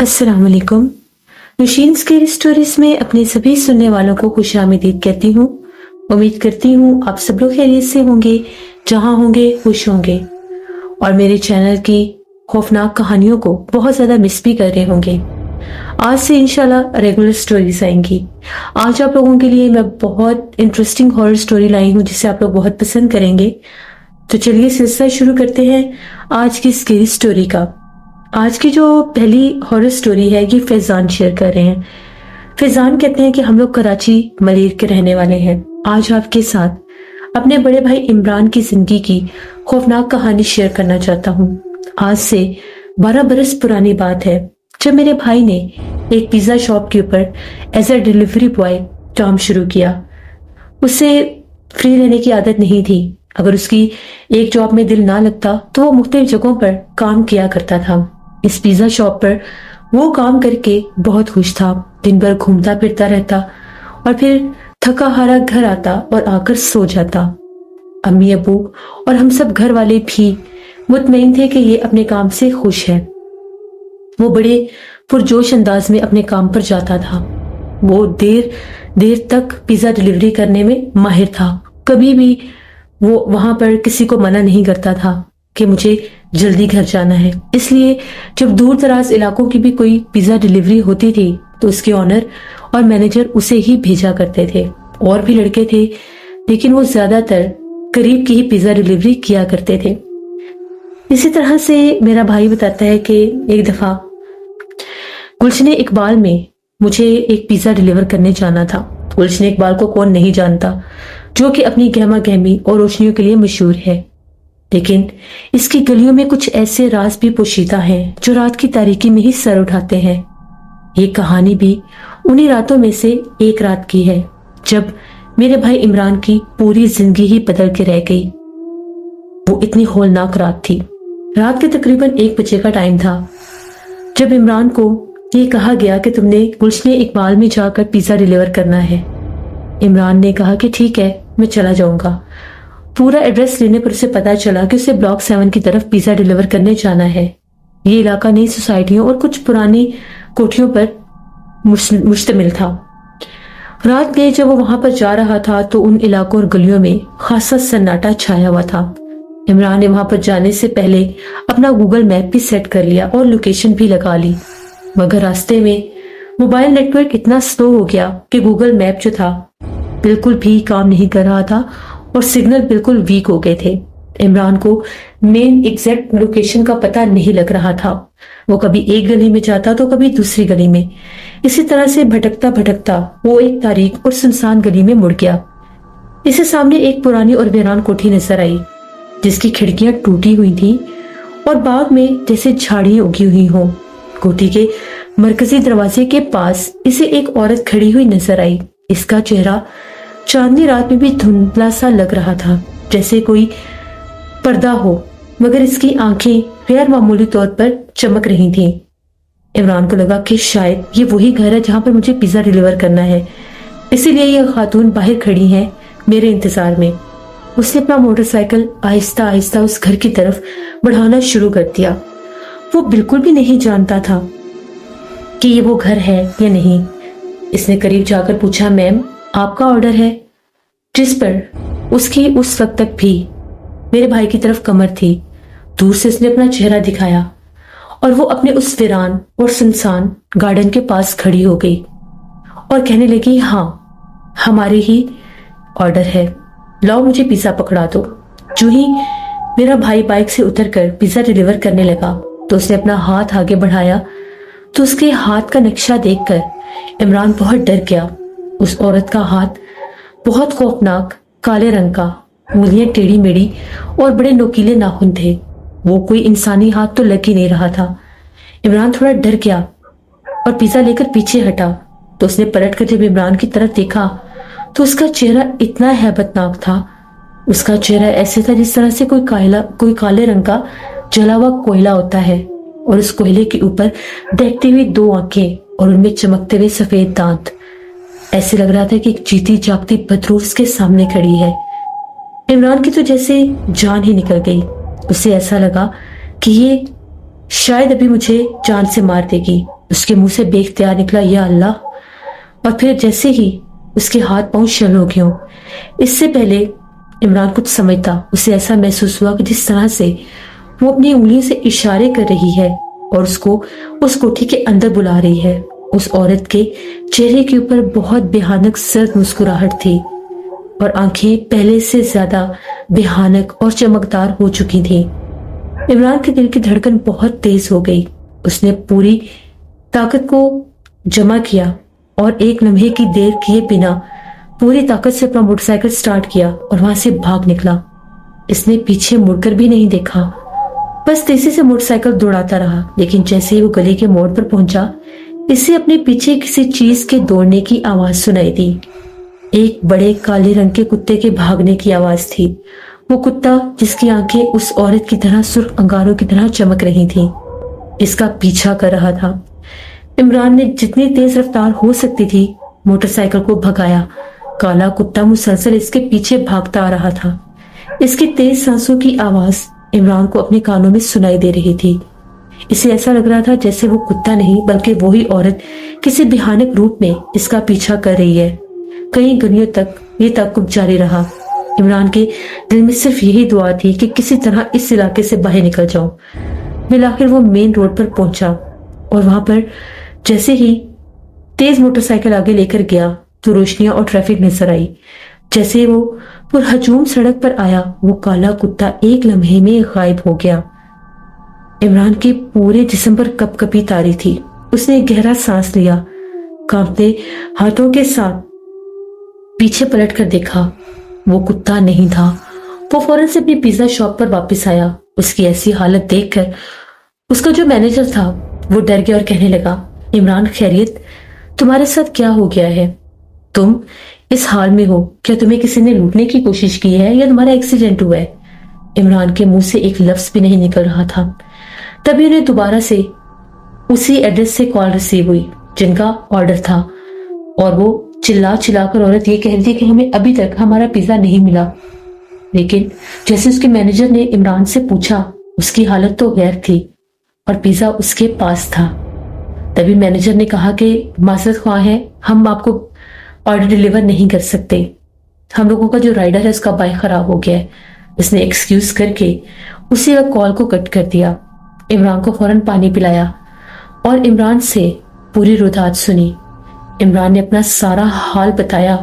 अस्सलाम वालेकुम। नुशीन scary stories में अपने सभी सुनने वालों को खुशामदीद कहती हूँ। उम्मीद करती हूँ आप सब लोग खैरियत से होंगे, जहाँ होंगे खुश होंगे और मेरे चैनल की खौफनाक कहानियों को बहुत ज्यादा मिस भी कर रहे होंगे। आज से इंशाल्लाह रेगुलर स्टोरीज आएंगी। आज आप लोगों के लिए मैं बहुत इंटरेस्टिंग हॉरर स्टोरी लाई हूँ जिसे आप लोग बहुत पसंद करेंगे। तो चलिए सिलसिला शुरू करते हैं आज की स्केरी स्टोरी का। आज की जो पहली हॉरर स्टोरी है ये फैजान शेयर कर रहे हैं। फैजान कहते हैं कि हम लोग कराची मलीर के रहने वाले हैं। आज आपके साथ अपने बड़े भाई इमरान की जिंदगी की खौफनाक कहानी शेयर करना चाहता हूँ। आज से 12 बरस पुरानी बात है जब मेरे भाई ने एक पिज्जा शॉप के ऊपर एज अ डिलीवरी बॉय काम शुरू किया। उसे फ्री रहने की आदत नहीं थी। अगर उसकी एक जॉब में दिल ना लगता तो वो मुख्तलिफ जगहों पर काम किया करता था। इस पिज्जा शॉप पर वो काम करके बहुत खुश था। दिन भर घूमता फिरता रहता और फिर थका हारा घर आता और आकर सो जाता। अम्मी अबू और हम सब घर वाले भी मुतमईन थे कि ये अपने काम से खुश है। वो बड़े पुरजोश अंदाज में अपने काम पर जाता था। वो देर देर तक पिज्जा डिलीवरी करने में माहिर था। कभी भी वो वहां पर किसी को मना नहीं करता था कि मुझे जल्दी घर जाना है। इसलिए जब दूर दराज इलाकों की भी कोई पिज्जा डिलीवरी होती थी तो उसके ऑनर और मैनेजर उसे ही भेजा करते थे। और भी लड़के थे लेकिन वो ज्यादातर करीब की ही पिज्जा डिलीवरी किया करते थे। इसी तरह से मेरा भाई बताता है कि एक दफा गुलशन इकबाल में मुझे एक पिज्जा डिलीवर करने जाना था। गुलशन इकबाल को कौन नहीं जानता, जो कि अपनी गहमा गहमी और रोशनियों के लिए मशहूर है। लेकिन इसकी गलियों में कुछ ऐसे राज भी पोशीदा हैं जो रात की तारीकी में ही सर उठाते हैं। ये कहानी भी उन्हीं रातों में से एक रात की है जब मेरे भाई इमरान की पूरी जिंदगी ही बदल के रह गई। वो इतनी होलनाक रात थी। रात के तकरीबन 1 बजे का टाइम था जब इमरान को ये कहा गया कि तुमने गुलशन इकबाल में जाकर पिज्जा डिलीवर करना है। इमरान ने कहा कि ठीक है, मैं चला जाऊंगा। पूरा एड्रेस लेने पर उसे पता चला कि उसे ब्लॉक 7 की तरफ पिज्जा डिलीवर करने जाना है। ये इलाका नई सोसाइटियों और कुछ पुरानी कोठियों पर मुश्तमिल था। रात में जब वो वहां पर जा रहा था तो उन इलाकों और गलियों में खासा सन्नाटा छाया हुआ था। इमरान ने वहां पर जाने से पहले अपना गूगल मैप भी सेट कर लिया और लोकेशन भी लगा ली, मगर रास्ते में मोबाइल नेटवर्क इतना स्लो हो गया कि गूगल मैप जो था बिल्कुल भी काम नहीं कर रहा था और सिग्नल बिल्कुल वीक हो गए थे। इमरान को मेन एग्जैक्ट लोकेशन का पता नहीं लग रहा था। वो कभी एक गली में जाता तो कभी दूसरी गली में। इसी तरह से भटकता भटकता वो एक तारीक और सुनसान गली में मुड़ गया। इसे सामने एक पुरानी और वीरान कोठी नजर आई जिसकी खिड़कियां टूटी हुई थी और बाग में जैसे झाड़ियां उगी हुई हों। कोठी के मरकजी दरवाजे के पास इसे एक औरत खड़ी हुई नजर आई। इसका चेहरा चांदनी रात में भी धुंधला सा लग रहा था, जैसे कोई पर्दा हो, मगर इसकी आंखें गैर मामूली तौर पर चमक रही थीं। इमरान को लगा कि शायद ये वही घर है जहां पर मुझे पिज्जा डिलीवर करना है, इसीलिए यह खातून बाहर खड़ी है मेरे इंतजार में। उसने अपना मोटरसाइकिल आहिस्ता आहिस्ता उस घर की तरफ बढ़ाना शुरू कर दिया। वो बिल्कुल भी नहीं जानता था कि ये वो घर है या नहीं। इसने करीब जाकर पूछा, मैम आपका ऑर्डर है? जिस पर उसकी उस वक्त तक भी मेरे भाई की तरफ कमर थी। दूर से उसने अपना चेहरा दिखाया और वो अपने उस वीरान और सुनसान गार्डन के पास खड़ी हो गई और कहने लगी, हाँ हमारे ही ऑर्डर है, लाओ मुझे पिज्जा पकड़ा दो। जो ही मेरा भाई बाइक से उतरकर पिज्जा डिलीवर करने लगा तो उसने अपना हाथ आगे बढ़ाया तो उसके हाथ का नक्शा देखकर इमरान बहुत डर गया। उस औरत का हाथ बहुत खौफनाक काले रंग का, उंगलियां टेढ़ी मेढ़ी और बड़े नोकीले नाखून थे। वो कोई इंसानी हाथ तो लग ही नहीं रहा था। इमरान थोड़ा डर गया और पिज्जा लेकर पीछे हटा तो उसने पलटकर जब इमरान की तरफ देखा तो उसका चेहरा इतना हैबतनाक था। उसका चेहरा ऐसे था जिस तरह से कोई काले रंग का जला हुआ कोयला होता है और उस कोयले के ऊपर देखती हुई 2 आंखें और उनमें चमकते हुए सफेद दांत। ऐसे लग रहा था कि एक जीती जागती बदरूह उसके सामने खड़ी है। इमरान की तो जैसे जान ही निकल गई। उसे ऐसा लगा कि ये शायद अभी मुझे जान से मार देगी। उसके मुंह से बेख्तियार निकला या अल्लाह, और फिर जैसे ही उसके हाथ पांव शल हो गए हों। इससे पहले इमरान कुछ समझता, उसे ऐसा महसूस हुआ कि जिस तरह से वो अपनी उंगलियों से इशारे कर रही है और उसको उस कोठी के अंदर बुला रही है, उस औरत के चेहरे के ऊपर बहुत भयानक सर्द मुस्कुराहट थी और आंखें पहले से ज्यादा भयानक और चमकदार हो चुकी थी। इमरान के दिल की धड़कन बहुत तेज हो गई। उसने पूरी ताकत को जमा किया और एक लम्हे की देर किए बिना पूरी ताकत से अपना मोटरसाइकिल स्टार्ट किया और वहां से भाग निकला। इसने पीछे मुड़कर भी नहीं देखा, बस तेजी से मोटरसाइकिल दौड़ाता रहा। लेकिन जैसे ही वो गली के मोड़ पर पहुंचा, इसे अपने पीछे किसी चीज के दौड़ने की आवाज सुनाई दी। एक बड़े काले रंग के कुत्ते के भागने की आवाज थी। वो कुत्ता जिसकी आंखें उस औरत की तरह सुर्ख अंगारों की तरह चमक रही थीं, इसका पीछा कर रहा था। इमरान ने जितनी तेज रफ्तार हो सकती थी मोटरसाइकिल को भगाया। काला कुत्ता मुसलसल इसके पीछे भागता आ रहा था। इसकी तेज सांसों की आवाज इमरान को अपने कानों में सुनाई दे रही थी। इसे ऐसा लग रहा था जैसे वो कुत्ता नहीं बल्कि वही औरत किसी भयानक रूप में इसका पीछा कर रही है। कई घड़ियों तक ये ताक़ुब जारी रहा। इमरान के दिल में सिर्फ यही दुआ थी कि किसी तरह इस इलाके से बाहर निकल जाऊं। फिर आखिर वो मेन रोड पर पहुंचा और वहां पर जैसे ही तेज मोटरसाइकिल आगे लेकर गया तो रोशनियां और ट्रैफिक नजर आई। जैसे वो पुरहजूम सड़क पर आया, वो काला कुत्ता एक लम्हे में गायब हो गया। इमरान के पूरे जिस्म पर कपकपी तारी थी। उसने एक गहरा सांस लिया, कांपते हाथों के साथ पीछे पलट कर देखा। वो कुत्ता नहीं था। वो फौरन से अपनी पिज्जा शॉप पर वापस आया। उसकी ऐसी हालत देखकर उसका जो मैनेजर था वो डर गया और कहने लगा, इमरान खैरियत, तुम्हारे साथ क्या हो गया है? तुम इस हाल में हो? क्या तुम्हें किसी ने लूटने की कोशिश की है या तुम्हारा एक्सीडेंट हुआ है? इमरान के मुंह से एक लफ्ज भी नहीं निकल रहा था। तभी उन्हें दोबारा से उसी एड्रेस से कॉल रिसीव हुई जिनका ऑर्डर था और वो चिल्लाकर औरत ये कह रही थी कि हमें अभी तक हमारा पिज्जा नहीं मिला। लेकिन जैसे उसके मैनेजर ने इमरान से पूछा, उसकी हालत तो गैर थी और पिज्जा उसके पास था। तभी मैनेजर ने कहा कि माजरत ख्वाह है, हम आपको ऑर्डर डिलीवर नहीं कर सकते। हम लोगों का जो राइडर है उसका बाइक खराब हो गया है। उसने एक्सक्यूज करके उसी वक्त कॉल को कट कर दिया। इमरान को फौरन पानी पिलाया और इमरान से पूरी रुदात सुनी। इमरान ने अपना सारा हाल बताया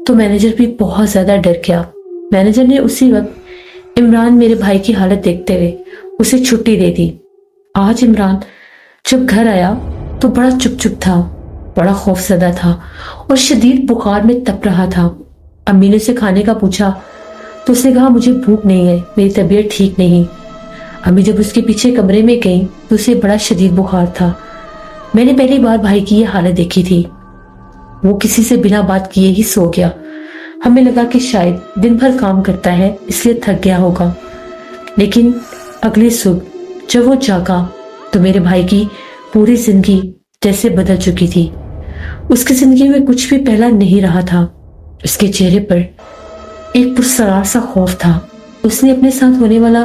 तो मैनेजर भी बहुत ज्यादा डर गया। मैनेजर ने उसी वक्त इमरान मेरे भाई की हालत देखते हुए उसे छुट्टी दे दी। आज इमरान जब घर आया तो बड़ा चुप था, बड़ा खौफजदा था और शदीद बुखार में तप रहा था। अम्मी ने उसे खाने का पूछा तो उसने कहा, मुझे भूख नहीं है, मेरी तबीयत ठीक नहीं। अम्मी जब उसके पीछे कमरे में गई तो उसे बड़ा शदीद बुखार था। मैंने पहली बार भाई की ये हालत देखी थी। वो किसी से बिना बात किए ही सो गया। हमें लगा कि शायद दिन भर काम करता है इसलिए थक गया होगा। लेकिन अगली सुबह जब वो जागा तो मेरे भाई की पूरी जिंदगी जैसे बदल चुकी थी। उसकी जिंदगी में कुछ भी पहला नहीं रहा था। उसके चेहरे पर एक पुरसरार सा खौफ था। उसने अपने साथ होने वाला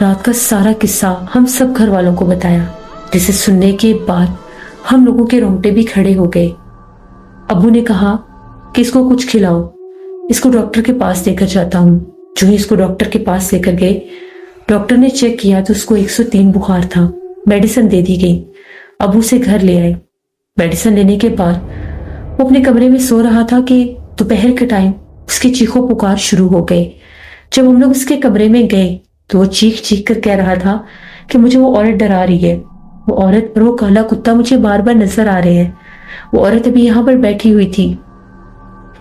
रात का सारा किस्सा हम सब घर वालों को बताया, जिसे सुनने के बाद हम लोगों के रोंगटे भी खड़े हो गए। अब्बू ने कहा कि इसको कुछ खिलाओ, इसको डॉक्टर के पास लेकर जाता हूँ। जो ही इसको डॉक्टर के पास लेकर गए, डॉक्टर ने चेक किया तो उसको 103 बुखार था। मेडिसिन दे दी गई। अब्बू से घर ले आए। मेडिसिन लेने के बाद वो अपने कमरे में सो रहा था कि दोपहर के टाइम उसकी चीखों पुकार शुरू हो गए। जब हम लोग उसके कमरे में गए तो वो चीख कर कह रहा था कि मुझे वो औरत डरा रही है। वो औरत और वो काला कुत्ता मुझे बार बार नजर आ रहे हैं। वो औरत अभी यहाँ पर बैठी हुई थी,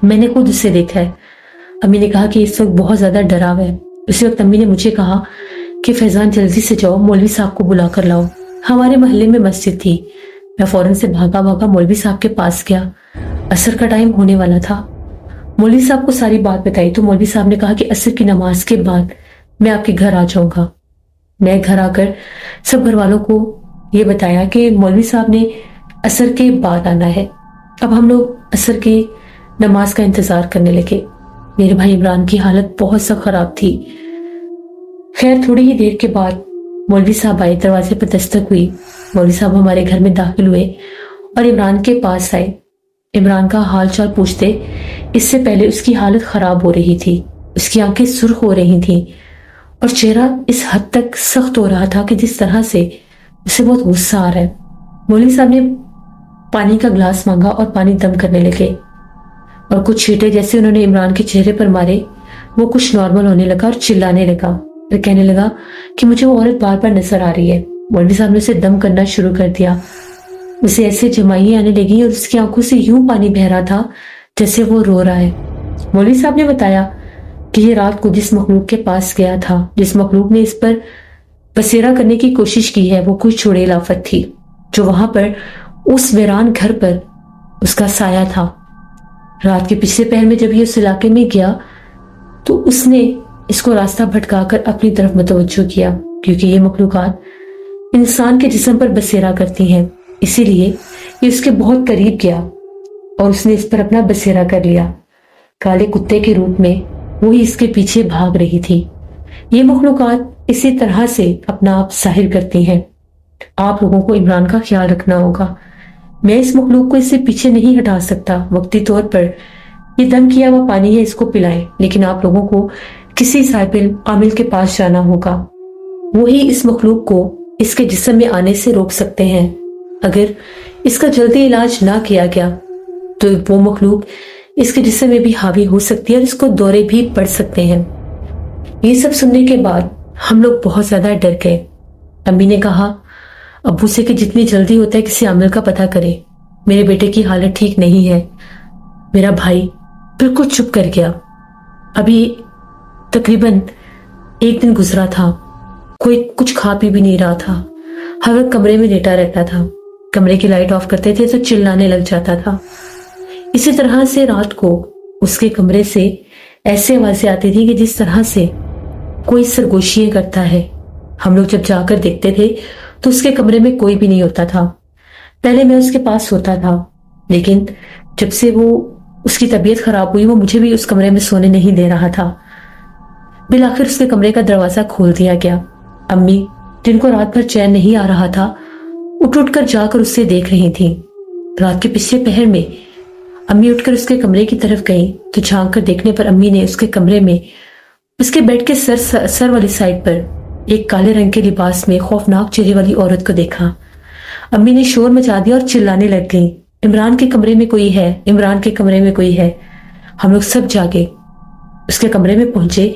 मैंने खुद उसे देखा है। अम्मी ने कहा कि इस वक्त बहुत ज्यादा डरा हुआ है। उसी वक्त अम्मी ने मुझे कहा कि फैजान जल्दी से जाओ, मौलवी साहब को बुला कर लाओ। हमारे मोहल्ले में मस्जिद थी। मैं फौरन से भागा मौलवी साहब के पास गया। असर का टाइम होने वाला था। मौलवी साहब को सारी बात बताई तो मौलवी साहब ने कहा कि असर की नमाज के बाद मैं आपके घर आ जाऊंगा। मैं घर आकर सब घर वालों को ये बताया कि मौलवी साहब ने असर के बाद आना है। अब हम लोग असर की नमाज का इंतजार करने लगे। मेरे भाई इमरान की हालत बहुत सा खराब थी। खैर थोड़ी ही देर के बाद मौलवी साहब आए, दरवाजे पर दस्तक हुई। मौलवी साहब हमारे घर में दाखिल हुए और इमरान के पास आए। इमरान का हाल चाल पूछते। इससे पहले उसकी हालत खराब हो रही थी, उसकी आंखें सुर्ख हो रही थीं और चेहरा इस हद तक सख्त हो रहा था कि जिस तरह से उसे बहुत गुस्सा आ रहा है। मौलवी साहब ने पानी का ग्लास मांगा और पानी दम करने लगे और कुछ छींटे जैसे उन्होंने इमरान के चेहरे पर मारे। वो कुछ नॉर्मल होने लगा और चिल्लाने लगा और कहने लगा कि मुझे वो औरत बार बार नजर आ रही है। मौलवी साहब ने उसे दम करना शुरू कर दिया। उसे ऐसे जमाइयां आने लगी और उसकी आंखों से यूं पानी बह रहा था जैसे वो रो रहा है। मौलवी साहब ने बताया कि ये रात को जिस मखलूक के पास गया था, जिस मखलूक ने इस पर बसेरा करने की कोशिश की है, वो कोई चुड़ैल आफत थी जो वहां पर उस वीरान घर पर उसका साया था। रात के पिछले पहर में जब ये उस इलाके में गया तो उसने इसको रास्ता भटकाकर अपनी तरफ मुतवज्जो किया, क्योंकि ये मखलूकात इंसान के जिस्म पर बसेरा करती हैं। इसीलिए ये उसके बहुत करीब गया और उसने इस पर अपना बसेरा कर लिया। काले कुत्ते के रूप में वो ही इसके पीछे भाग रही थी। ये मखलूकात इसी तरह से अपना आप जाहिर करती हैं। आप लोगों को इमरान का ख्याल रखना होगा। मैं इस मखलूक को इससे पीछे नहीं हटा सकता। वक्ती तौर पर ये दम किया हुआ पानी है, इसको पिलाएं, लेकिन आप लोगों को किसी साहिब आमिल के पास जाना होगा। वो ही इस मखलूक को इसके जिस्म में आने से रोक सकते हैं। अगर इसका जल्दी इलाज ना किया गया तो वो मखलूक इसके जिस्म में भी हावी हो सकती है और इसको दौरे भी पड़ सकते हैं। ये सब सुनने के बाद हम लोग बहुत ज्यादा डर गए। अम्मी ने कहा अब्बू से कि जितनी जल्दी होता है किसी आमिल का पता करे, मेरे बेटे की हालत ठीक नहीं है। मेरा भाई बिल्कुल चुप कर गया। अभी तकरीबन एक दिन गुजरा था, कोई कुछ खा पी भी नहीं रहा था, हर वक्त कमरे में लेटा रहता था। कमरे की लाइट ऑफ करते थे तो चिल्लाने लग जाता था। इसी तरह से रात को उसके कमरे से ऐसे आवाजें आती थी कि जिस तरह से कोई सरगोशियां करता है। हम लोग जब जाकर देखते थे तो उसके कमरे में कोई भी नहीं होता था। पहले मैं उसके पास सोता था, लेकिन जब से वो उसकी तबीयत खराब हुई वो मुझे भी उस कमरे में सोने नहीं दे रहा था। बिलाखिर उसके कमरे का दरवाजा खोल दिया गया। अम्मी, जिनको रात भर चैन नहीं आ रहा था, उठ उठकर जाकर उससे देख रही थी। रात के पिछले पहर में अम्मी उठकर उसके कमरे की तरफ गई तो झांक कर देखने पर अम्मी ने उसके कमरे में उसके बेड के सर वाली साइड पर एक काले रंग के लिबास में खौफनाक चेहरे वाली औरत को देखा। अम्मी ने शोर मचा दिया और चिल्लाने लग गई, इमरान के कमरे में कोई है, इमरान के कमरे में कोई है। हम लोग सब जागे उसके कमरे में पहुंचे।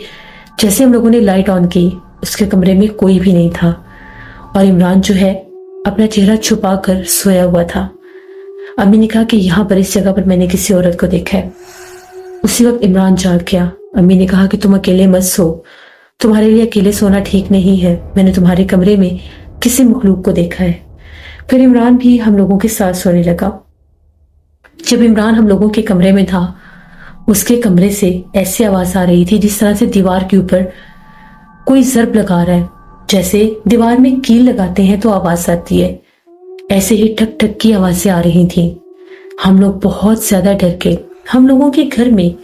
जैसे हम लोगों ने लाइट ऑन की, उसके कमरे में कोई भी नहीं था और इमरान जो है अपना चेहरा छुपा कर सोया हुआ था। अम्मी ने कहा कि यहाँ पर इस जगह पर मैंने किसी औरत को देखा है। उसी वक्त इमरान जाग गया। अम्मी ने कहा कि तुम अकेले मत सो, तुम्हारे लिए अकेले सोना ठीक नहीं है, मैंने तुम्हारे कमरे में किसी मखलूक को देखा है। फिर इमरान भी हम लोगों के साथ सोने लगा। जब इमरान हम लोगों के कमरे में था, उसके कमरे से ऐसी आवाज आ रही थी जिस तरह से दीवार के ऊपर कोई जर्ब लगा रहा है। जैसे दीवार में कील लगाते हैं तो आवाज आती है, ऐसे ही ठक ठक की आवाजें आ रही थी। हम लोग बहुत ज्यादा डर गए। हम लोगों के घर में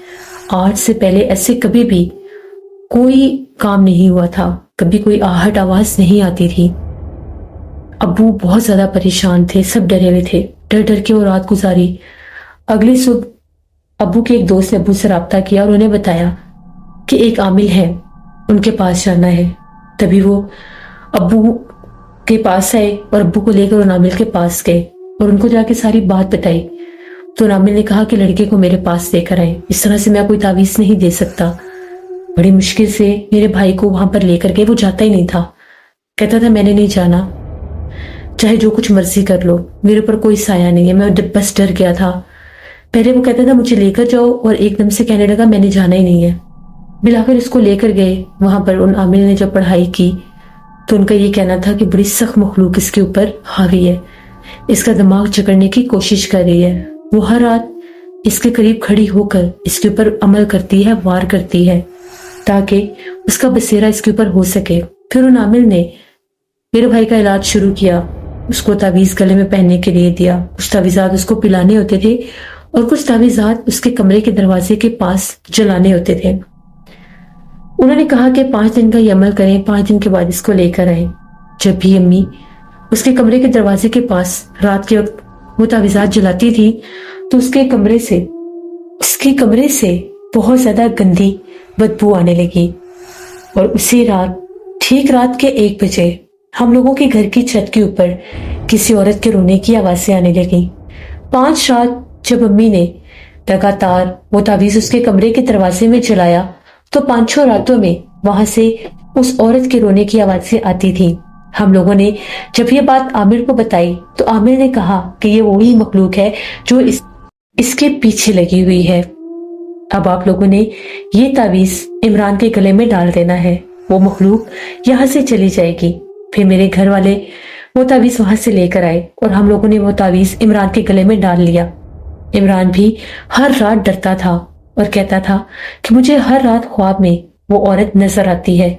आज से पहले ऐसे कभी भी कोई काम नहीं हुआ था, कभी कोई आहट आवाज नहीं आती थी। अब्बू बहुत ज्यादा परेशान थे, सब डरे हुए थे। डर डर के वो रात गुजारी। अगली सुबह अब्बू के एक दोस्त ने अब्बू से राब्ता किया और उन्हें बताया कि एक आमिल है, उनके पास जाना है। तभी वो अब्बू के पास आए और अब्बू को लेकर उन आमिल के पास गए और उनको जाके सारी बात बताई। तो उन आमिल ने कहा कि लड़के को मेरे पास लेकर आए, इस तरह से मैं कोई तावीज नहीं दे सकता। बड़ी मुश्किल से मेरे भाई को वहां पर लेकर गए। वो जाता ही नहीं था, कहता था मैंने नहीं जाना, चाहे जो कुछ मर्जी कर लो, मेरे ऊपर कोई साया नहीं है। मैं बस डर गया था। पहले वो कहता था मुझे लेकर जाओ और एकदम से कहने लगा मैंने जाना ही नहीं है। बिलाखिर इसको लेकर गए। वहां पर उन आमिल ने जब पढ़ाई की तो उनका ये कहना था कि बड़ी सख्त मखलूक इसके ऊपर हावी है, इसका दिमाग जकड़ने की कोशिश कर रही है। वो हर रात इसके करीब खड़ी होकर इसके ऊपर अमल करती है, वार करती है, ताकि उसका बसेरा इसके ऊपर हो सके। फिर उन आमिल ने मेरे भाई का इलाज शुरू किया, उसको तावीज गले में पहनने के लिए दिया। कुछ तावीजात उसको पिलाने होते थे और कुछ तावीजात उसके कमरे के दरवाजे के पास जलाने होते थे। उन्होंने कहा कि 5 दिन का ये अमल करें, 5 दिन के बाद इसको लेकर आए। जब भी अम्मी उसके कमरे के दरवाजे के पास रात के वक्त वो तावीज़ात जलाती थी तो उसके कमरे से बहुत ज्यादा गंदी बदबू आने लगी। और उसी रात, ठीक रात के 1 बजे, हम लोगों के घर की छत के ऊपर किसी औरत के रोने की आवाजें आने लगी। 5 रात जब अम्मी ने लगातार वो तावीज़ उसके कमरे के दरवाजे में जलाया तो 5 रातों में वहां से उस औरत के रोने की आवाजें आती थी। हम लोगों ने जब ये बात आमिर को बताई तो आमिर ने कहा कि ये वही मखलूक है जो इसके पीछे लगी हुई है। अब आप लोगों ने ये तावीज़ इमरान के गले में डाल देना है। वो मखलूक यहाँ से चली जाएगी। फिर मेरे घर वाले वो तावीज़ वहां से लेकर आए और हम लोगों ने वो तावीज़ इमरान के गले में डाल लिया। इमरान भी हर रात डरता था और कहता था कि मुझे हर रात ख्वाब में वो औरत नजर आती है।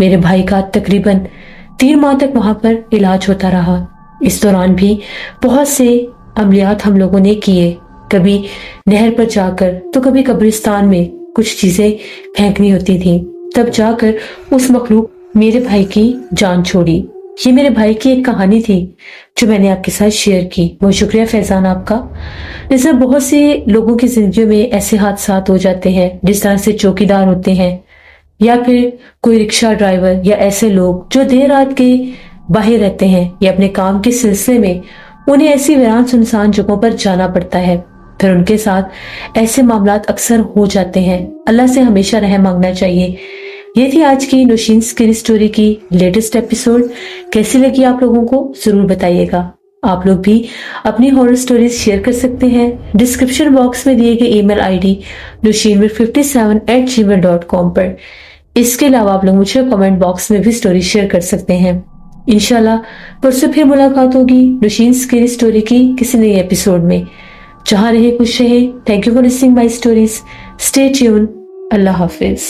मेरे भाई का तकरीबन 3 माह तक वहां पर इलाज होता रहा। इस दौरान भी बहुत से अमलियात हम लोगों ने किए, कभी नहर पर जाकर तो कभी कब्रिस्तान में कुछ चीजें फेंकनी होती थी, तब जाकर उस मखलूक मेरे भाई की जान छोड़ी। ये मेरे भाई की एक कहानी थी जो मैंने आपके साथ शेयर की। बहुत शुक्रिया फैजान आपका। जैसे बहुत से लोगों की जिंदगी में ऐसे हादसात हो जाते हैं, जिस तरह से चौकीदार होते हैं या फिर कोई रिक्शा ड्राइवर या ऐसे लोग जो देर रात के बाहर रहते हैं या अपने काम के सिलसिले में उन्हें ऐसी वीरान सुनसान जगहों पर जाना पड़ता है। फिर उनके साथ ऐसे मामलात अक्सर हो जाते हैं। अल्लाह से हमेशा रहम मांगना चाहिए। ये थी आज की नौशीन स्केरी स्टोरी की लेटेस्ट एपिसोड। कैसी लगी आप लोगों को जरूर बताइएगा। आप लोग भी अपनी हॉरर स्टोरीज शेयर कर सकते हैं डिस्क्रिप्शन बॉक्स में दिए गए ईमेल आईडी nushinmir57@gmail.com पर। इसके अलावा आप लोग मुझे कमेंट बॉक्स में भी स्टोरी शेयर कर सकते हैं। इंशाल्लाह परसों फिर मुलाकात होगी नौशीन स्केरी स्टोरी की किसी नए एपिसोड में। जहां रहे खुश रहे। Thank you for listening my stories. Stay tune. Allah Hafiz.